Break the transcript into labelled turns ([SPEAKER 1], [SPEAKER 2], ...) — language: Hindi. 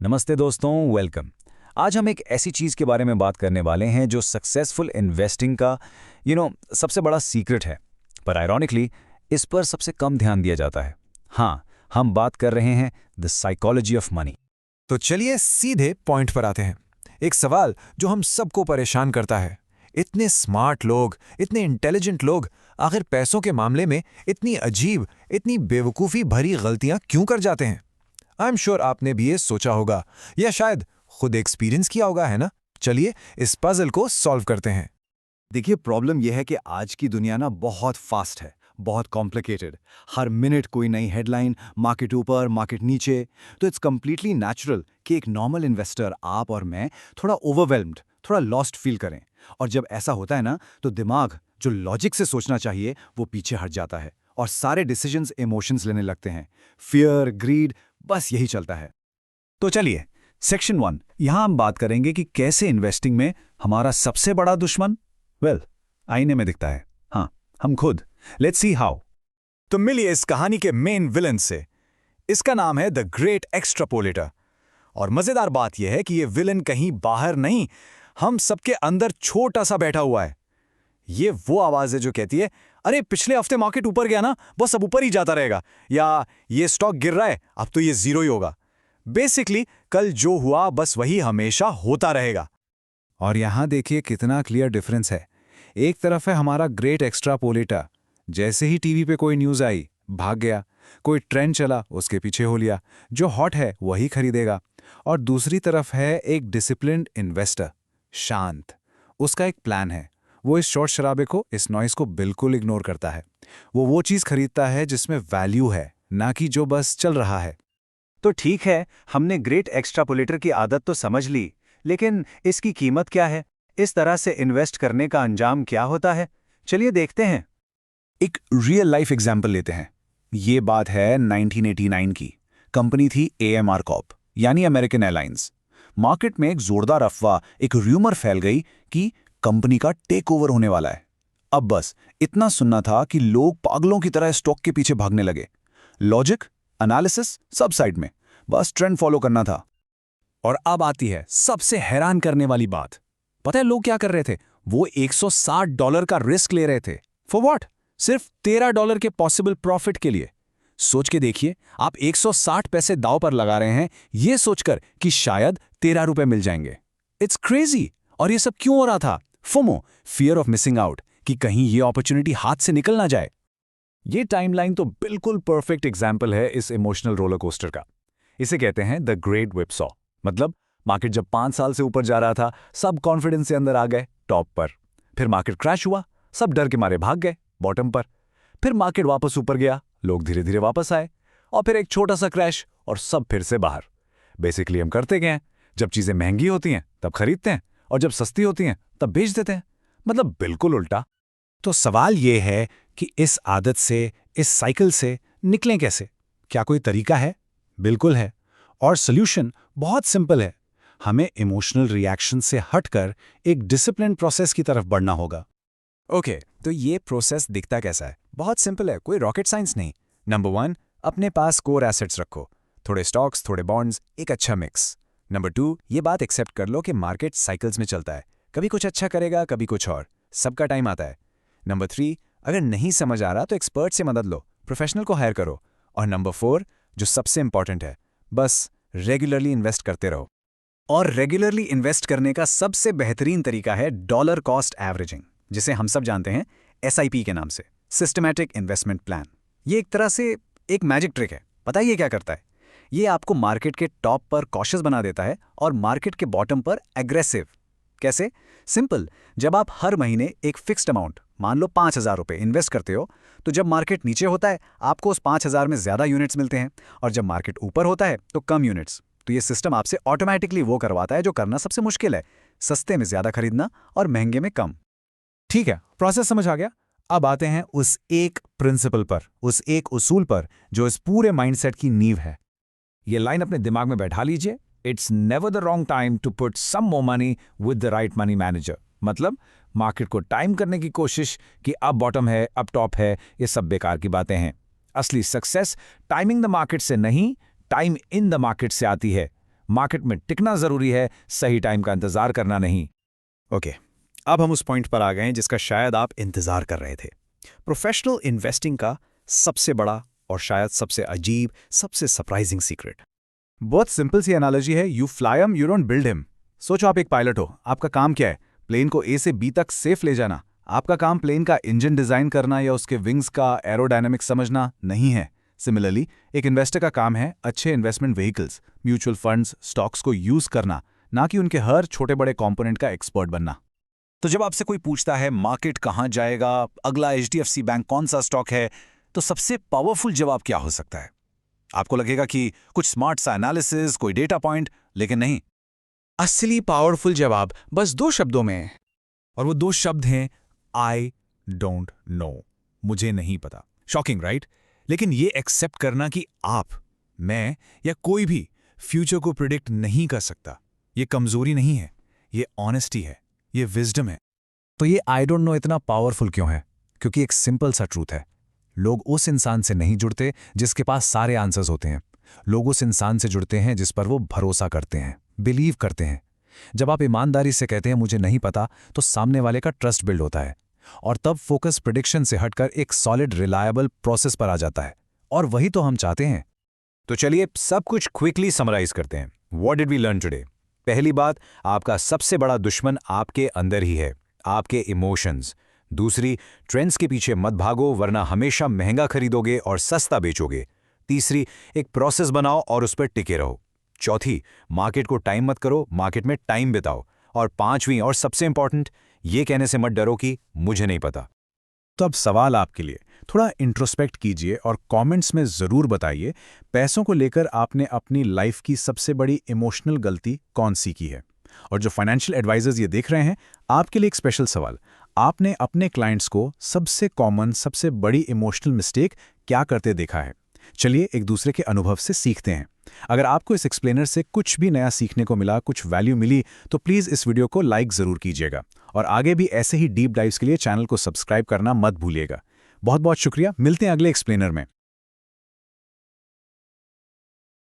[SPEAKER 1] नमस्ते दोस्तों, वेलकम। आज हम एक ऐसी चीज़ के बारे में बात करने वाले हैं जो सक्सेसफुल इन्वेस्टिंग का सबसे बड़ा सीक्रेट है, पर आयरॉनिकली इस पर सबसे कम ध्यान दिया जाता है। हाँ, हम बात कर रहे हैं द साइकोलॉजी ऑफ मनी।
[SPEAKER 2] तो चलिए सीधे पॉइंट पर आते हैं। एक सवाल जो हम सबको परेशान करता है, इतने स्मार्ट लोग, इतने इंटेलिजेंट लोग आखिर पैसों के मामले में इतनी अजीब, इतनी बेवकूफ़ी भरी गलतियां क्यों कर जाते हैं? आई एम श्योर आपने भी ये सोचा होगा या शायद खुद एक्सपीरियंस किया होगा, है ना? चलिए इस पजल को सॉल्व करते हैं।
[SPEAKER 3] देखिए, प्रॉब्लम यह है कि आज की दुनिया ना बहुत फास्ट है, बहुत कॉम्प्लिकेटेड। हर मिनट कोई नई हेडलाइन, मार्केट ऊपर, मार्केट नीचे। तो इट्स कंप्लीटली नेचुरल कि एक नॉर्मल इन्वेस्टर, आप और मैं, थोड़ा ओवरवेल्म्ड, थोड़ा लॉस्ट फील करें। और जब ऐसा होता है ना, तो दिमाग जो लॉजिक से सोचना चाहिए वो पीछे हट जाता है और सारे डिसीजंस इमोशंस लेने लगते हैं। फियर, ग्रीड, बस यही चलता है।
[SPEAKER 1] तो चलिए, सेक्शन 1, यहाँ हम बात करेंगे कि कैसे इन्वेस्टिंग में हमारा सबसे बड़ा दुश्मन आईने में दिखता है। हाँ, हम खुद। Let's see how.
[SPEAKER 2] तो मिलिए इस कहानी के मेन विलन से। इसका नाम है द ग्रेट एक्स्ट्रापोलेटर। और मजेदार बात यह है कि ये विलन कहीं बाहर नहीं, हम सबके अंदर छोटा सा बैठा हुआ है। ये वो आवाज है जो कहती है, अरे पिछले हफ्ते मार्केट ऊपर गया ना, बस अब ऊपर ही जाता रहेगा, या ये स्टॉक गिर रहा है, अब तो ये जीरो ही होगा। बेसिकली कल जो हुआ बस वही हमेशा होता रहेगा।
[SPEAKER 4] और यहां देखिए कितना क्लियर डिफरेंस है। एक तरफ है हमारा ग्रेट एक्स्ट्रापोलेटर, जैसे ही टीवी पे कोई न्यूज़ आई भाग गया, कोई ट्रेंड चला उसके पीछे हो लिया, जो हॉट है वही खरीदेगा। और दूसरी तरफ है एक डिसिप्लिन्ड इन्वेस्टर, शांत। उसका एक प्लान है, वो इस शॉर्ट शराबे को, इस नॉइस को बिल्कुल इग्नोर करता है। वो चीज़ खरीदता है जिसमें वैल्यू है, ना कि जो बस चल रहा है।
[SPEAKER 5] तो ठीक है, हमने ग्रेट एक्स्ट्रापोलेटर की आदत तो समझ ली, लेकिन इसकी कीमत क्या है? इस तरह से इन्वेस्ट करने का अंजाम क्या होता है? चलिए देखते हैं।
[SPEAKER 4] एक रियल लाइफ एग्जाम्पल लेते हैं। ये बात है 1989 की। कंपनी थी AMR कॉर्प, यानी अमेरिकन एयरलाइंस। मार्केट में एक जोरदार अफवाह, एक र्यूमर फैल गई कि कंपनी का टेक ओवर होने वाला है। अब बस इतना सुनना था कि लोग पागलों की तरह स्टॉक के पीछे भागने लगे। लॉजिक, एनालिसिस सब साइड में, बस ट्रेंड फॉलो करना था।
[SPEAKER 2] और अब आती है सबसे हैरान करने वाली बात। पता है लोग क्या कर रहे थे? वो $160 का रिस्क ले रहे थे। For what? सिर्फ $13 के पॉसिबल प्रॉफिट के लिए। सोच के देखिए, आप 160 पैसे दांव पर लगा रहे हैं, ये सोचकर कि शायद ₹13 मिल जाएंगे। It's crazy. और ये सब क्यों हो रहा था? FOMO, fear of missing out, कि कहीं ये अपॉर्चुनिटी हाथ से निकल ना जाए।
[SPEAKER 1] ये टाइमलाइन तो बिल्कुल परफेक्ट एग्जाम्पल है इस इमोशनल रोलर कोस्टर का। इसे कहते हैं द ग्रेट व्हिपसॉ। मतलब मार्केट जब 5 साल से ऊपर जा रहा था, सब कॉन्फिडेंस से अंदर आ गए टॉप पर। फिर मार्केट क्रैश हुआ, सब डर के मारे भाग गए बॉटम पर। फिर मार्केट वापस ऊपर गया, लोग धीरे धीरे वापस आए, और फिर एक छोटा सा क्रैश और सब फिर से बाहर। बेसिकली हम करते क्या हैं? जब चीजें महंगी होती हैं तब खरीदते हैं, और जब सस्ती होती हैं तब बेच देते हैं। मतलब बिल्कुल उल्टा।
[SPEAKER 4] तो सवाल ये है कि इस आदत से, इस साइकिल से निकलें कैसे? क्या कोई तरीका है? बिल्कुल है। और सॉल्यूशन बहुत सिंपल है। हमें इमोशनल रिएक्शन से हटकर एक डिसिप्लिन प्रोसेस की तरफ बढ़ना होगा।
[SPEAKER 2] ओके, तो ये प्रोसेस दिखता कैसा है? बहुत सिंपल है, कोई रॉकेट साइंस नहीं। नंबर 1, अपने पास कोर एसेट्स रखो। थोड़े स्टॉक्स, थोड़े बॉन्ड्स, एक अच्छा मिक्स। नंबर 2, ये बात एक्सेप्ट कर लो कि मार्केट साइकिल्स में चलता है, कभी कुछ अच्छा करेगा, कभी कुछ और, सबका टाइम आता है। नंबर 3, अगर नहीं समझ आ रहा तो एक्सपर्ट से मदद लो, प्रोफेशनल को हायर करो। और नंबर 4, जो सबसे इंपॉर्टेंट है, बस रेगुलरली इन्वेस्ट करते रहो।
[SPEAKER 5] और रेगुलरली इन्वेस्ट करने का सबसे बेहतरीन तरीका है डॉलर कॉस्ट एवरेजिंग, जिसे हम सब जानते हैं SIP के नाम से, सिस्टमैटिक इन्वेस्टमेंट प्लान। ये एक तरह से एक मैजिक ट्रिक है। पता है ये क्या करता है? ये आपको मार्केट के टॉप पर कॉशियस बना देता है और मार्केट के बॉटम पर एग्रेसिव। कैसे? सिंपल। जब आप हर महीने एक फिक्स्ड अमाउंट, मान लो ₹5000 इन्वेस्ट करते हो, तो जब मार्केट नीचे होता है आपको उस 5000 में ज़्यादा यूनिट्स मिलते हैं, और जब मार्केट ऊपर होता है तो कम यूनिट्स। तो ये सिस्टम आपसे ऑटोमेटिकली वो करवाता है जो करना सबसे मुश्किल है, सस्ते में ज़्यादा खरीदना और महंगे में कम।
[SPEAKER 4] ठीक है, प्रोसेस समझ आ गया। अब आते हैं उस एक प्रिंसिपल पर, उस एक उसूल पर जो इस पूरे माइंडसेट की नींव है।
[SPEAKER 1] ये लाइन अपने दिमाग में बैठा लीजिए। It's never the wrong time to put some more money with the right money manager. मतलब मार्केट को टाइम करने की कोशिश कि अब बॉटम है, अब टॉप है, ये सब बेकार की बातें हैं। असली सक्सेस टाइमिंग द मार्केट से नहीं, टाइम इन द मार्केट से आती है। मार्केट में टिकना जरूरी है, सही टाइम का इंतजार करना नहीं।
[SPEAKER 5] ओके, अब हम उस पॉइंट पर आ गए हैं जिसका शायद आप इंतजार कर रहे थे। प्रोफेशनल इन्वेस्टिंग का सबसे बड़ा और शायद सबसे अजीब, सबसे सरप्राइजिंग सीक्रेट।
[SPEAKER 4] बहुत सिंपल सी एनालॉजी है, you fly him, you don't build him. सोचो आप एक पायलट हो, आपका काम क्या है? प्लेन को ए से बी तक सेफ ले जाना। आपका काम प्लेन का इंजन डिजाइन करना या उसके विंग्स का एरोडायनामिक्स समझना नहीं है। सिमिलरली एक इन्वेस्टर का काम है अच्छे investment vehicles, mutual funds, stocks को यूज करना, ना कि उनके हर छोटे बड़े कंपोनेंट का एक्सपर्ट बनना।
[SPEAKER 1] तो जब आपसे कोई पूछता है मार्केट कहाँ जाएगा, अगला HDFC बैंक कौन सा स्टॉक है, तो सबसे पावरफुल जवाब क्या हो सकता है? आपको लगेगा कि कुछ स्मार्ट सा एनालिसिस, कोई डेटा पॉइंट, लेकिन नहीं।
[SPEAKER 5] असली पावरफुल जवाब बस 2 शब्दों में है,
[SPEAKER 4] और वो 2 शब्द हैं आई डोंट नो, मुझे नहीं पता। Shocking right? लेकिन ये एक्सेप्ट करना कि आप, मैं या कोई भी फ्यूचर को प्रिडिक्ट नहीं कर सकता, ये कमजोरी नहीं है, ये ऑनेस्टी है, ये विजडम है।
[SPEAKER 1] तो ये आई डोंट नो इतना पावरफुल क्यों है? क्योंकि एक सिंपल सा ट्रूथ है, लोग उस इंसान से नहीं जुड़ते जिसके पास सारे आंसर्स होते हैं। लोग उस इंसान से जुड़ते हैं जिस पर वो भरोसा करते हैं, बिलीव करते हैं। जब आप ईमानदारी से कहते हैं मुझे नहीं पता, तो सामने वाले का ट्रस्ट बिल्ड होता है, और तब फोकस प्रेडिक्शन से हटकर एक सॉलिड रिलायबल प्रोसेस पर आ जाता है, और वही तो हम चाहते हैं।
[SPEAKER 2] तो चलिए सब कुछ क्विकली समराइज करते हैं। What did we learn today? पहली बात, आपका सबसे बड़ा दुश्मन आपके अंदर ही है, आपके इमोशंस। दूसरी, ट्रेंड्स के पीछे मत भागो, वरना हमेशा महंगा खरीदोगे और सस्ता बेचोगे। तीसरी, एक प्रोसेस बनाओ और उस पर टिके रहो। चौथी, मार्केट को टाइम मत करो, मार्केट में टाइम बिताओ। और पांचवी और सबसे इंपॉर्टेंट, ये कहने से मत डरो कि मुझे नहीं पता।
[SPEAKER 4] तो अब सवाल आपके लिए, थोड़ा इंट्रोस्पेक्ट कीजिए और कमेंट्स में ज़रूर बताइए, पैसों को लेकर आपने अपनी लाइफ की सबसे बड़ी इमोशनल गलती कौन सी की है? और जो फाइनेंशियल एडवाइजर्स ये देख रहे हैं, आपके लिए एक स्पेशल सवाल, आपने अपने क्लाइंट्स को सबसे कॉमन, सबसे बड़ी इमोशनल मिस्टेक क्या करते देखा है? चलिए एक दूसरे के अनुभव से सीखते हैं। अगर आपको इस एक्सप्लेनर से कुछ भी नया सीखने को मिला, कुछ वैल्यू मिली, तो प्लीज़ इस वीडियो को लाइक ज़रूर कीजिएगा, और आगे भी ऐसे ही डीप डाइव्स के लिए चैनल को सब्सक्राइब करना मत भूलिएगा। बहुत बहुत शुक्रिया, मिलते हैं अगले एक्सप्लेनर में।